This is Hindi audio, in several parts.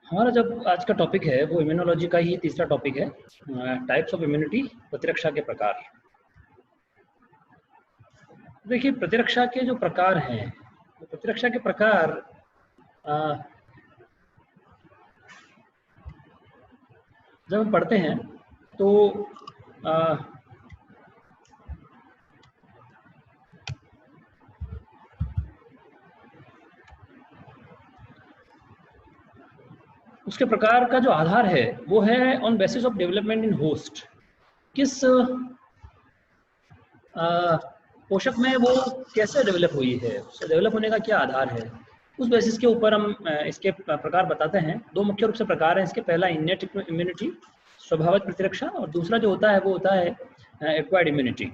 हमारा जब आज का टॉपिक है वो इम्यूनोलॉजी का ही तीसरा टॉपिक है, टाइप्स ऑफ इम्यूनिटी, प्रतिरक्षा के प्रकार। देखिए, प्रतिरक्षा के जो प्रकार हैं, तो प्रतिरक्षा के प्रकार जब हम पढ़ते हैं तो उसके प्रकार का जो आधार है वो है on basis of development in host. किस पोषक में वो कैसे डेवलप हुई है, उससे डेवलप होने का क्या आधार है, उस बेसिस के ऊपर हम इसके प्रकार बताते हैं। दो मुख्य रूप से प्रकार हैं इसके। पहला इन्नेट इम्यूनिटी, स्वभावज प्रतिरक्षा, और दूसरा जो होता है वो होता है एक्वायर्ड इम्यूनिटी।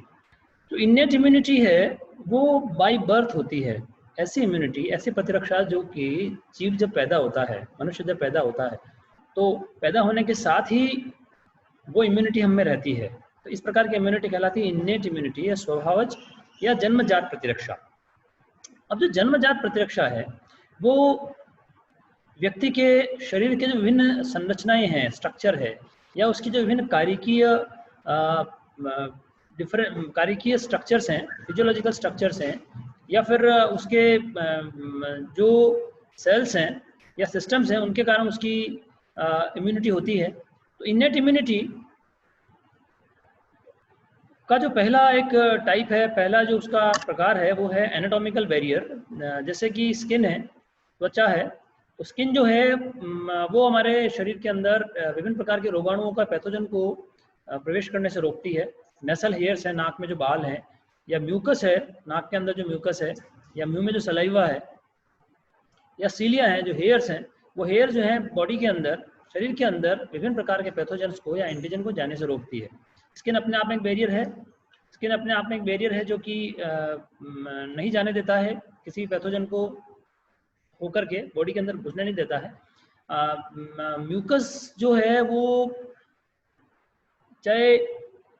तो इन्नेट इम्यूनिटी है वो बाय बर्थ होती है। ऐसी इम्यूनिटी, ऐसी प्रतिरक्षा जो कि जीव जब पैदा होता है, मनुष्य जब पैदा होता है, तो पैदा होने के साथ ही वो इम्यूनिटी हम में रहती है। तो इस प्रकार की इम्यूनिटी कहलाती है इन्नेट इम्यूनिटी या स्वभावज या जन्मजात प्रतिरक्षा। अब जो जन्मजात प्रतिरक्षा है वो व्यक्ति के शरीर के जो विभिन्न संरचनाएं हैं, स्ट्रक्चर है, या उसकी जो विभिन्न कारिकीय स्ट्रक्चर्स हैं, फिजियोलॉजिकल स्ट्रक्चर्स हैं, या फिर उसके जो सेल्स हैं या सिस्टम्स हैं, उनके कारण उसकी इम्यूनिटी होती है। तो इन्नेट इम्यूनिटी का जो पहला एक टाइप है, पहला जो उसका प्रकार है वो है एनाटॉमिकल बैरियर। जैसे कि स्किन है, त्वचा है, तो स्किन जो है वो हमारे शरीर के अंदर विभिन्न प्रकार के रोगाणुओं का, पैथोजन को प्रवेश करने से रोकती है। नेसल हेयर्स है, नाक में जो बाल हैं, या म्यूकस है, नाक के अंदर जो म्यूकस है, या मुंह में जो सलाइवा है, या सीलिया है, जो हेयर्स हैं, वो हेयर जो है बॉडी के अंदर, शरीर के अंदर विभिन्न प्रकार के पैथोजन्स को या एंटीजन को जाने से रोकती है। स्किन अपने आप में एक बैरियर है। स्किन अपने आप में एक बैरियर है जो कि नहीं जाने देता है किसी पैथोजन को होकर के बॉडी के अंदर घुसने नहीं देता है। म्यूकस जो है वो चाहे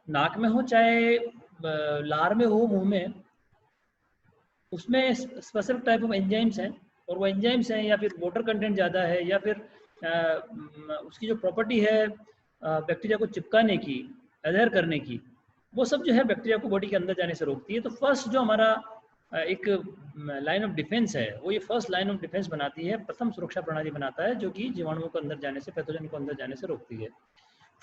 नाक में हो, चाहे लार में हो, मुंह में, उसमें स्पेसिफिक टाइप ऑफ एंजाइम्स हैं, और वो एंजाइम्स हैं या फिर वाटर कंटेंट ज़्यादा है, या फिर उसकी जो प्रॉपर्टी है बैक्टीरिया को चिपकाने की, अधेर करने की, वो सब जो है बैक्टीरिया को बॉडी के अंदर जाने से रोकती है। तो फर्स्ट जो हमारा एक लाइन ऑफ डिफेंस है, वो ये फर्स्ट लाइन ऑफ डिफेंस बनाती है, प्रथम सुरक्षा प्रणाली बनाता है, जो कि जीवाणुओं को अंदर जाने से, पैथोजन को अंदर जाने से रोकती है।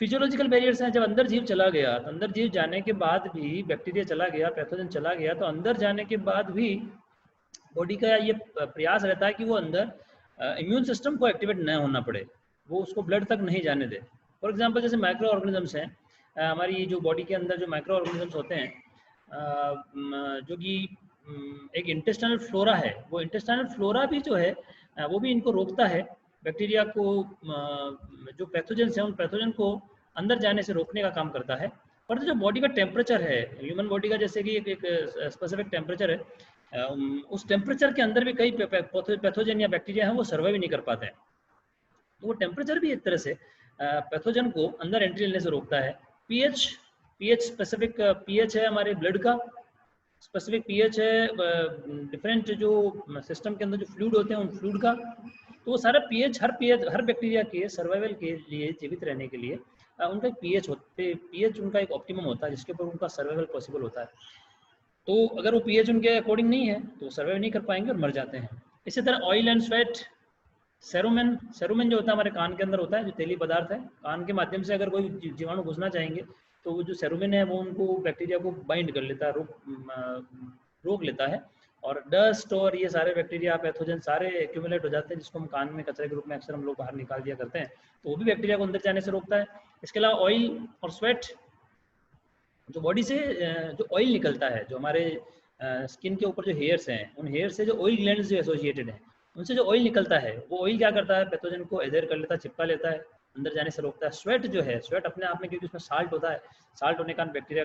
फिजियोलॉजिकल बैरियर्स हैं, जब अंदर जीव चला गया, तो अंदर जीव जाने के बाद भी, बैक्टीरिया चला गया, पैथोजन चला गया, तो अंदर जाने के बाद भी बॉडी का ये प्रयास रहता है कि वो अंदर इम्यून सिस्टम को एक्टिवेट न होना पड़े, वो उसको ब्लड तक नहीं जाने दे। फॉर एग्जांपल जैसे माइक्रो ऑर्गेनिजम्स हैं, हमारी जो बॉडी के अंदर जो माइक्रो ऑर्गेनिजम्स होते हैं, जो कि एक इंटेस्टाइनल फ्लोरा है, वो इंटेस्टाइनल फ्लोरा भी जो है वो भी इनको रोकता है, बैक्टीरिया को, जो पैथोजेंस हैं उन पैथोजन को अंदर जाने से रोकने का काम करता है। पर जो बॉडी का टेम्परेचर है, ह्यूमन बॉडी का जैसे कि एक स्पेसिफिक टेम्परेचर है, उस टेम्परेचर के अंदर भी कई पैथोजन या बैक्टीरिया हैं वो सर्वाइव नहीं कर पाते हैं। तो वो टेम्परेचर भी एक तरह से पैथोजन को अंदर एंट्री लेने से रोकता है। पीएच स्पेसिफिक पीएच है हमारे ब्लड का, स्पेसिफिक पीएच है डिफरेंट जो सिस्टम के अंदर जो फ्लूइड होते हैं उन फ्लूइड का। तो वो सारा पीएच, हर बैक्टीरिया के सर्वाइवल के लिए, जीवित रहने के लिए उनका एक पीएच उनका एक ऑप्टिमम होता है, जिसके ऊपर उनका सर्वाइवल पॉसिबल होता है। तो अगर वो पीएच उनके अकॉर्डिंग नहीं है तो सर्वाइव नहीं कर पाएंगे और मर जाते हैं। इसी तरह ऑयल एंड स्वेट, सेरुमेन जो होता है हमारे कान के अंदर होता है, जो तेली पदार्थ है, कान के माध्यम से अगर कोई जीवाणु घुसना चाहेंगे तो वो जो सेरुमेन है वो उनको, बैक्टीरिया को बाइंड कर लेता है, रोक लेता है, और डस्ट और ये सारे बैक्टीरिया, पैथोजन सारे एक्यूमुलेट हो जाते हैं, जिसको हम कान में कचरे के रूप में अक्सर हम लोग बाहर निकाल दिया करते हैं, तो वो भी बैक्टीरिया को अंदर जाने से रोकता है। इसके अलावा ऑयल और स्वेट, जो बॉडी से जो ऑयल निकलता है, जो हमारे स्किन के ऊपर जो हेयर्स हैं, उन हेयर से जो ऑयल ग्लैंड्स जो एसोसिएटेड हैं, उनसे जो ऑयल निकलता है, वो ऑयल क्या करता है, पैथोजन को एडेर कर लेता है, चिपका लेता है, अंदर जाने से रोकता है। स्वेट जो है, स्वेट अपने आप में, क्योंकि उसमें साल्ट होता है, साल्ट होने के कारण बैक्टीरिया,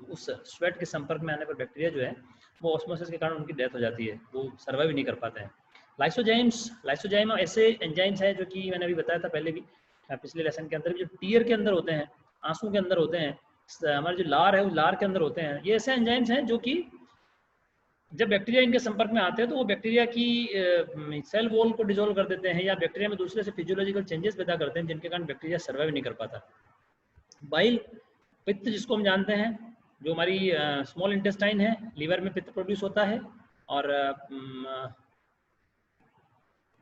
उस स्वेट के संपर्क में आने पर बैक्टीरिया जो है वो ऑस्मोसिस के कारण उनकी डेथ हो जाती है, वो सर्वाइव नहीं कर पाते हैं। लाइसोजाइम ऐसे एंजाइम्स हैं जो कि मैंने अभी बताया था पहले भी, पिछले लेसन के अंदर भी, जो टीयर के अंदर होते हैं, आंसू के अंदर होते हैं, हमारे जो लार है उस लार के अंदर होते हैं। ये ऐसे एंजाइम्स हैं जो कि जब बैक्टीरिया इनके संपर्क में आते हैं तो वो बैक्टीरिया की सेल वॉल को डिसॉल्व कर देते हैं या बैक्टीरिया में दूसरे से फिजियोलॉजिकल चेंजेस पैदा करते हैं जिनके कारण बैक्टीरिया सर्वाइव नहीं कर पाता। बाइल, पित्त जिसको हम जानते हैं, जो हमारी स्मॉल इंटेस्टाइन है, लीवर में पित्त प्रोड्यूस होता है, और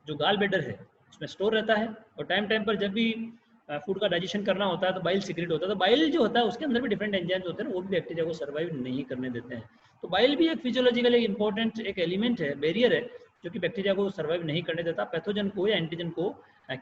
जो गाल ब्लैडर है उसमें स्टोर रहता है, और टाइम टाइम पर जब भी फूड का डाइजेशन करना होता है तो बाइल सीक्रेट होता है। तो बाइल जो होता है उसके अंदर भी डिफरेंट एंजाइम्स होते हैं, वो भी बैक्टीरिया को सर्वाइव नहीं करने देते हैं। तो बाइल भी एक फिजियोलॉजिकल एक इंपॉर्टेंट एक एलिमेंट है, बैरियर है, जो कि बैक्टीरिया को सर्वाइव नहीं करने देता, पैथोजन को या एंटीजन को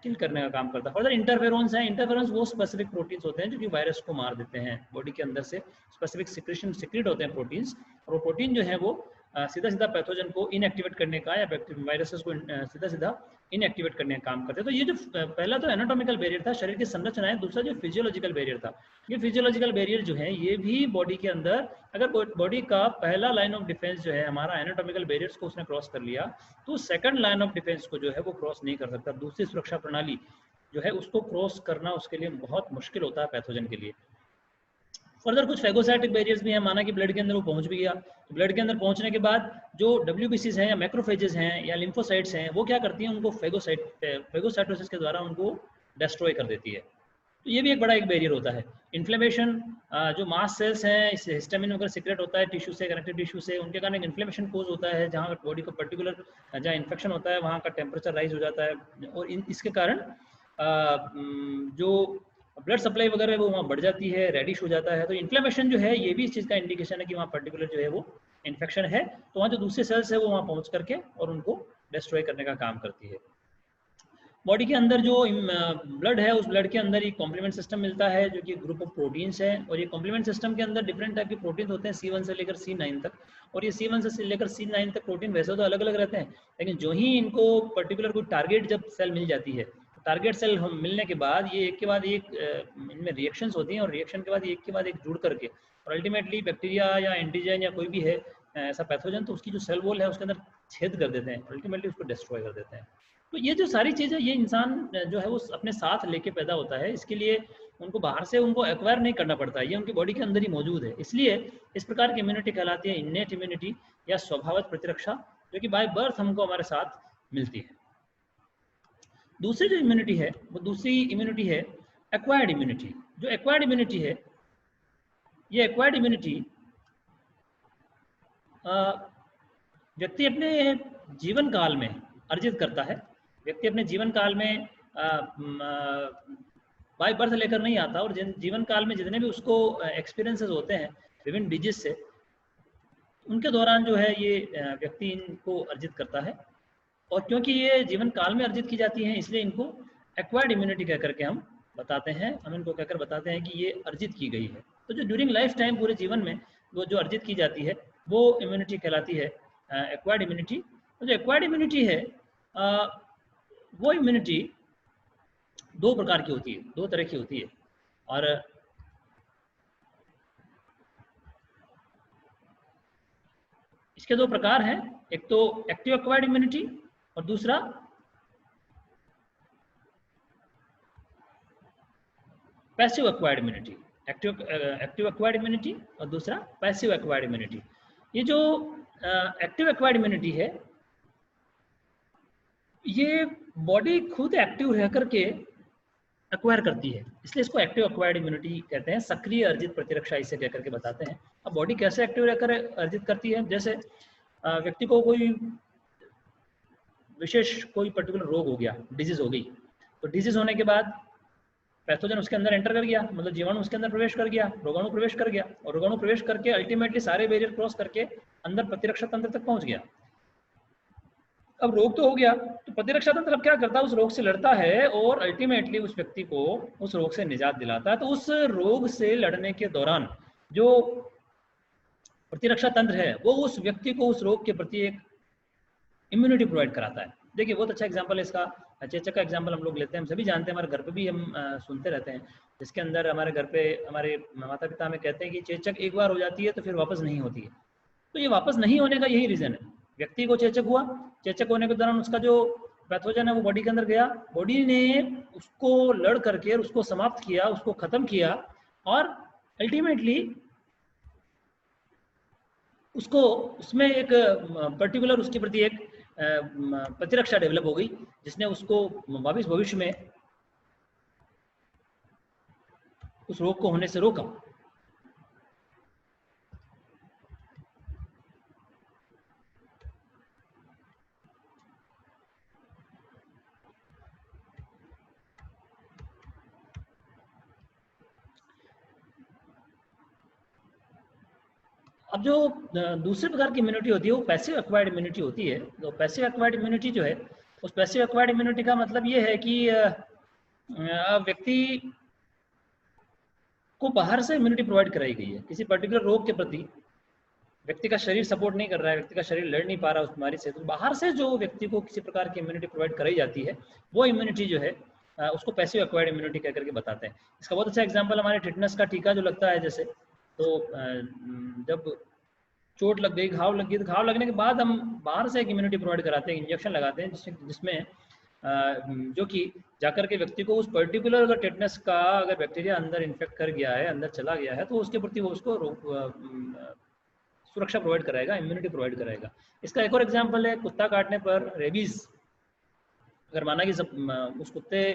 किल करने का काम करता है। फर्दर इंटरफेरोन्स हैं, इंटरफेरोन्स वो स्पेसिफिक प्रोटीन्स होते हैं जो कि वायरस को मार देते हैं। बॉडी के अंदर से स्पेसिफिक सिक्रेशन सिक्रेट होते हैं प्रोटीन्स, और वो प्रोटीन जो है वो सीधा सीधा पैथोजन को इनएक्टिवेट करने का या वायरसेस को सीधा सीधा इनएक्टिवेट करने का काम करते हैं। तो ये जो पहला तो एनाटॉमिकल बैरियर था, शरीर की संरचना है, दूसरा जो फिजियोलॉजिकल बैरियर था, ये फिजियोलॉजिकल बैरियर जो है ये भी बॉडी के अंदर, अगर बॉडी का पहला लाइन ऑफ डिफेंस जो है हमारा एनाटॉमिकल बैरियर्स को उसने क्रॉस कर लिया, तो सेकंड लाइन ऑफ डिफेंस को जो है वो क्रॉस नहीं कर सकता। दूसरी सुरक्षा प्रणाली जो है उसको क्रॉस करना उसके लिए बहुत मुश्किल होता है पैथोजन के लिए। फर्दर कुछ फेगोसाइटिक बैरियर्स भी हैं, माना कि ब्लड के अंदर वो पहुंच भी गया, तो ब्लड के अंदर पहुंचने के बाद जो WBCs हैं या मैक्रोफेजेस हैं या लिम्फोसाइट्स हैं, वो क्या करती हैं, उनको फेगोसाइटोसिस के द्वारा उनको डिस्ट्रॉय कर देती है। तो ये भी एक बड़ा एक बैरियर होता है। इन्फ्लेमेशन, जो मास सेल्स हैं, इससे हिस्टामिन वगैरह सीक्रेट होता है टिश्यू से, कनेक्टिव टिश्यू से, उनके कारण एक इन्फ्लेमेशन कोज होता है, जहाँ बॉडी को पर्टिकुलर जहाँ इन्फेक्शन होता है वहाँ का टेम्परेचर राइज हो जाता है, और इसके कारण जो ब्लड सप्लाई वगैरह वो वहाँ बढ़ जाती है, रेडिश हो जाता है। तो इन्फ्लेमेशन जो है ये भी इस चीज़ का इंडिकेशन है कि वहाँ पर्टिकुलर जो है वो इन्फेक्शन है, तो वहाँ जो दूसरे सेल्स है वो वहाँ पहुँच करके और उनको डिस्ट्रॉय करने का काम करती है। बॉडी के अंदर जो ब्लड है, उस ब्लड के अंदर एक कॉम्प्लीमेंट सिस्टम मिलता है जो कि ग्रुप ऑफ प्रोटीन्स है, और ये कॉम्प्लीमेंट सिस्टम के अंदर डिफरेंट टाइप के प्रोटीन होते हैं, C1 से लेकर C9 तक। और ये C1 से लेकर C9 तक प्रोटीन वैसे तो अलग अलग रहते हैं, लेकिन जो ही इनको पर्टिकुलर कोई टारगेट जब सेल मिल जाती है, टारगेट सेल हम मिलने के बाद ये एक के बाद एक इनमें रिएक्शंस होती हैं, और रिएक्शन के बाद एक के बाद एक जुड़ करके और अल्टीमेटली बैक्टीरिया या एंटीजन या कोई भी है ऐसा पैथोजन, तो उसकी जो सेल वॉल है उसके अंदर छेद कर देते हैं, अल्टीमेटली उसको डिस्ट्रॉय कर देते हैं। तो ये जो सारी चीज़ें ये इंसान जो है वो अपने साथ लेके पैदा होता है, इसके लिए उनको बाहर से उनको एक्वायर नहीं करना पड़ता है, ये उनकी बॉडी के अंदर ही मौजूद है। इसलिए इस प्रकार की इम्यूनिटी कहलाती है इन्नेट इम्यूनिटी या स्वभावत प्रतिरक्षा, जो कि बाय बर्थ हमको हमारे साथ मिलती है। दूसरी जो इम्यूनिटी है वो दूसरी इम्यूनिटी है एक्वायर्ड इम्यूनिटी। जो एक्वायर्ड इम्यूनिटी है, ये एक्वायर्ड इम्यूनिटी व्यक्ति अपने जीवन काल में अर्जित करता है। व्यक्ति अपने जीवन काल में बाय बर्थ लेकर नहीं आता, और जीवन काल में जितने भी उसको एक्सपीरियंसेस होते हैं विभिन्न डिजीज से, उनके दौरान जो है ये व्यक्ति इनको अर्जित करता है। और क्योंकि ये जीवन काल में अर्जित की जाती हैं, इसलिए इनको एक्वायर्ड इम्यूनिटी कह करके हम बताते हैं, हम इनको कहकर बताते हैं कि ये अर्जित की गई है। तो जो ड्यूरिंग लाइफ टाइम पूरे जीवन में वो जो अर्जित की जाती है वो इम्यूनिटी कहलाती है एक्वायर्ड इम्यूनिटी। तो जो एक्वायर्ड इम्यूनिटी है वो इम्यूनिटी दो प्रकार की होती है, दो तरह की होती है, और इसके दो प्रकार हैं। एक तो एक्टिव एक्वायर्ड इम्यूनिटी और दूसरा passive acquired immunity. Active acquired immunity और दूसरा पैसिव एक्वायर्ड इम्यूनिटी। ये जो एक्टिव एक्वायर्ड इम्यूनिटी है ये बॉडी खुद एक्टिव रह करके एक्वायर करती है, इसलिए इसको एक्टिव एक्वायर्ड इम्यूनिटी कहते हैं, सक्रिय अर्जित प्रतिरक्षा इसे कह करके बताते हैं। अब बॉडी कैसे एक्टिव रहकर अर्जित करती है, जैसे व्यक्ति को कोई विशेष कोई पर्टिकुलर रोग हो गया, डिजीज हो गई, तो डिजीज होने के बाद पैथोजन उसके अंदर एंटर कर गया, मतलब जीवाणु उसके अंदर प्रवेश कर गया, रोगाणु प्रवेश कर गया, और रोगाणु प्रवेश करके अल्टीमेटली सारे बैरियर क्रॉस करके अंदर प्रतिरक्षा तंत्र तक पहुंच गया। अब रोग तो हो गया, तो प्रतिरक्षा तंत्र अब क्या करता है, उस रोग से लड़ता है और अल्टीमेटली उस व्यक्ति को उस रोग से निजात दिलाता है। तो उस रोग से लड़ने के दौरान जो प्रतिरक्षा तंत्र है वो उस व्यक्ति को उस रोग के प्रति एक इम्यूनिटी प्रोवाइड कराता है। देखिए बहुत अच्छा एग्जांपल है इसका, चेचक का एग्जांपल हम लोग लेते हैं, हम सभी जानते हैं, हमारे घर पे भी हम सुनते रहते हैं, जिसके अंदर हमारे घर पे हमारे माता पिता हमें कहते हैं कि चेचक एक बार हो जाती है तो फिर वापस नहीं होती है। तो ये वापस नहीं होने का यही रीज़न है, व्यक्ति को चेचक हुआ, चेचक होने के दौरान उसका जो पैथोजन है वो बॉडी के अंदर गया, बॉडी ने उसको लड़ करके उसको समाप्त किया, उसको खत्म किया, और अल्टीमेटली उसको उसमें एक पर्टिकुलर उसके प्रति एक प्रतिरक्षा डेवलप हो गई, जिसने उसको वापिस भविष्य में उस रोग को होने से रोका। अब जो दूसरे प्रकार की इम्यूनिटी होती है वो पैसिव एक्वायर्ड इम्यूनिटी होती है। तो पैसिव एक्वायर्ड इम्यूनिटी जो है, उस पैसिव एक्वायर्ड इम्यूनिटी का मतलब ये है कि व्यक्ति को बाहर से इम्यूनिटी प्रोवाइड कराई गई है किसी पर्टिकुलर रोग के प्रति। व्यक्ति का शरीर सपोर्ट नहीं कर रहा है, व्यक्ति का शरीर लड़ नहीं पा रहा उस बीमारी से, तो बाहर से जो व्यक्ति को किसी प्रकार की इम्यूनिटी प्रोवाइड कराई जाती है, वो इम्यूनिटी जो है उसको पैसिव एक्वायर्ड इम्यूनिटी कह करके बताते हैं। इसका बहुत अच्छा एग्जाम्पल हमारे टिटनस का टीका जो लगता है, जैसे तो जब चोट लग गई, घाव लग गई, तो घाव लगने के बाद हम बाहर से एक इम्यूनिटी प्रोवाइड कराते हैं, इंजेक्शन लगाते हैं, जिसमें जो कि जाकर के व्यक्ति को उस पर्टिकुलर अगर टेटनस का अगर बैक्टीरिया अंदर इन्फेक्ट कर गया है, अंदर चला गया है, तो उसके प्रति वो उसको सुरक्षा प्रोवाइड कराएगा, इम्यूनिटी प्रोवाइड कराएगा। इसका एक और एग्जाम्पल है कुत्ता काटने पर रेबीज। अगर माना कि उस कुत्ते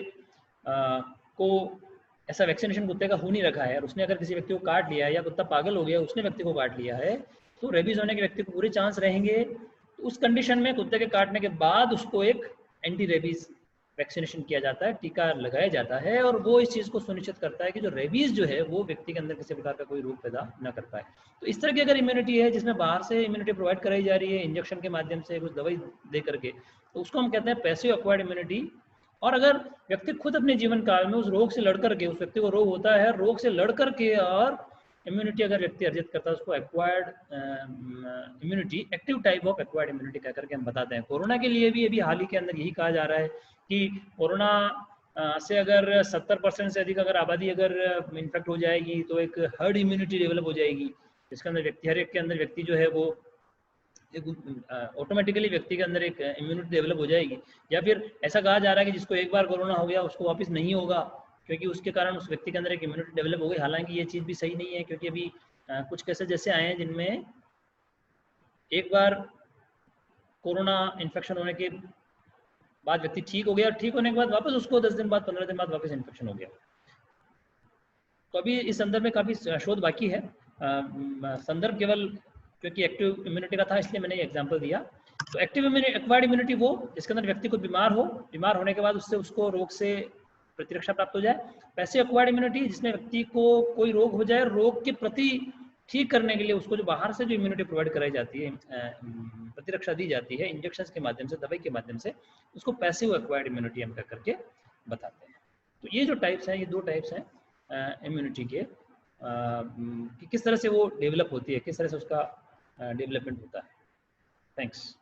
को ऐसा वैक्सीनेशन कुत्ते का हो नहीं रखा है और उसने अगर किसी व्यक्ति को काट लिया है या कुत्ता पागल हो गया उसने व्यक्ति को काट लिया है, तो रेबीज होने के व्यक्ति को पूरे चांस रहेंगे। तो उस कंडीशन में कुत्ते के काटने के बाद उसको एक एंटी रेबीज वैक्सीनेशन किया जाता है, टीका लगाया जाता है, और वो इस चीज़ को सुनिश्चित करता है कि जो रेबीज जो है वो व्यक्ति के अंदर किसी प्रकार का कोई रोग पैदा न कर पाए। तो इस तरह की अगर इम्यूनिटी है जिसमें बाहर से इम्यूनिटी प्रोवाइड कराई जा रही है इंजेक्शन के माध्यम से, कुछ दवाई दे करके, तो उसको हम कहते हैं पैसिव एक्वायर्ड इम्यूनिटी। और अगर व्यक्ति खुद अपने जीवन काल में उस रोग से लड़ करके, उस व्यक्ति को रोग होता है, रोग से लड़ करके और इम्यूनिटी अगर व्यक्ति अर्जित करता है, उसको acquired immunity, active type of acquired immunity कह करके हम बताते हैं। कोरोना के लिए भी अभी हाल ही के अंदर यही कहा जा रहा है कि कोरोना से अगर 70% से अधिक अगर आबादी अगर इन्फेक्ट हो जाएगी तो एक हर्ड इम्यूनिटी डेवलप हो जाएगी, जिसके अंदर व्यक्ति, हर एक के अंदर व्यक्ति जो है वो ऑटोमेटिकली व्यक्ति के अंदर एक इम्यूनिटी डेवलप हो जाएगी। या फिर ऐसा कहा जा रहा है कि जिसको एक बार कोरोना हो गया उसको वापस नहीं होगा, क्योंकि उसके कारण उस व्यक्ति के अंदर एक इम्यूनिटी डेवलप हो गई। हालांकि ये चीज़ भी सही नहीं है, क्योंकि अभी कुछ केसेस जैसे आए हैं जिनमें एक बार कोरोना इन्फेक्शन होने के बाद व्यक्ति ठीक हो गया, और ठीक होने के बाद वापस उसको 10 दिन बाद, 15 दिन बाद वापस इन्फेक्शन हो गया। तो अभी इस संदर्भ में काफ़ी शोध बाकी है। संदर्भ केवल क्योंकि एक्टिव इम्यूनिटी का था इसलिए मैंने ये एग्जांपल दिया। तो एक्टिव इम्यूनिटी, एक्वायर्ड इम्यूनिटी वो जिसके अंदर व्यक्ति को बीमार हो, बीमार होने के बाद उससे उसको रोग से प्रतिरक्षा प्राप्त हो जाए। पैसिव एक्वायर्ड इम्यूनिटी जिसमें व्यक्ति को कोई रोग हो जाए, रोग के प्रति ठीक करने के लिए उसको जो बाहर से जो इम्यूनिटी प्रोवाइड कराई जाती है, प्रतिरक्षा दी जाती है इंजेक्शन के माध्यम से, दवाई के माध्यम से, उसको पैसिव एक्वायर्ड इम्यूनिटी हम कर करके बताते हैं। तो ये जो टाइप्स हैं, ये दो टाइप्स हैं इम्यूनिटी के, कि किस तरह से वो डेवलप होती है, किस तरह से उसका डेवलपमेंट होता है। थैंक्स।